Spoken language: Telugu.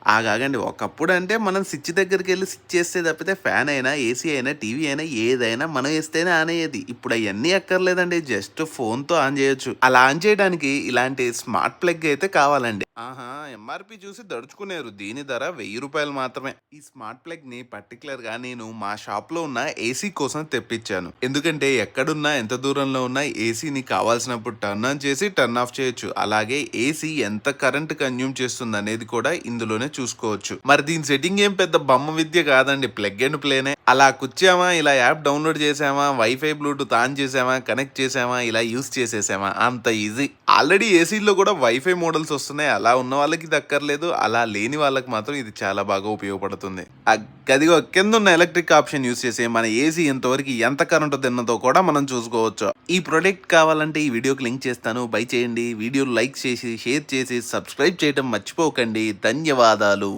ఆగాగండి. ఒకప్పుడు అంటే మనం స్విచ్ దగ్గరికెళ్లి స్విచ్ చేస్తే తప్పితే ఫ్యాన్ అయినా, ఏసీ అయినా, టీవీ అయినా ఏదైనా మనం ఏస్తేనే ఆన్ అయ్యేది. ఇప్పుడు అయన్నీ అక్కర్లేదండి. జస్ట్ ఫోన్‌తో ఆన్ చేయొచ్చు. అలా ఆన్ చేయడానికి ఇలాంటి స్మార్ట్ ప్లగ్ అయితే కావాలండి. ఆహా! ఎంఆర్‌పీ చూసి దడుచుకునేరు. దీని ధర రూ. 1000 మాత్రమే. ఈ స్మార్ట్ ప్లగ్‌ని పర్టిక్యులర్‌గా నేను మా షాప్‌లో ఉన్న ఏసీ కోసం తెప్పించాను. ఎందుకంటే ఎక్కడున్నా, ఎంత దూరంలో ఉన్నా ఏసీని కావాల్సినప్పుడు టర్న్ ఆన్ చేసి, టర్న్ ఆఫ్ చేయొచ్చు. అలాగే ఏసీ ఎంత కరెంట్ కన్జ్యూమ్ చేస్తుందనేది కూడా ఇందులోనే చూసుకోవచ్చు. మరి దీని సెట్టింగ్ ఏం పెద్ద బమ్మ విద్య కాదండి. ప్లగ్ అండ్ ప్లేనే. అలా కూర్చామా, ఇలా యాప్ డౌన్‌లోడ్ చేసామా, వైఫై, బ్లూటూత్ ఆన్ చేసామా, కనెక్ట్ చేసామా, ఇలా యూజ్ చేసేసామా అంత ఈజీ. ఆల్రెడీ ఏసీల్లో కూడా వైఫై మోడల్స్ వస్తున్నాయి. అలా ఉన్న వాళ్ళకి ఇది అక్కర్లేదు. అలా లేని వాళ్ళకి మాత్రం ఇది చాలా బాగా ఉపయోగపడుతుంది. గదిగో కిందున్న ఎలక్ట్రిక్ ఆప్షన్ యూజ్ చేసి మన ఏసీ ఎంతవరకు ఎంత కరెంటు తిన్నదో కూడా మనం చూసుకోవచ్చు. ఈ ప్రొడక్ట్ కావాలంటే ఈ వీడియోకి లింక్ చేస్తాను. బై చేయండి. వీడియోలు లైక్ చేసి, షేర్ చేసి, సబ్స్క్రైబ్ చేయడం మర్చిపోకండి. ధన్యవాదాలు.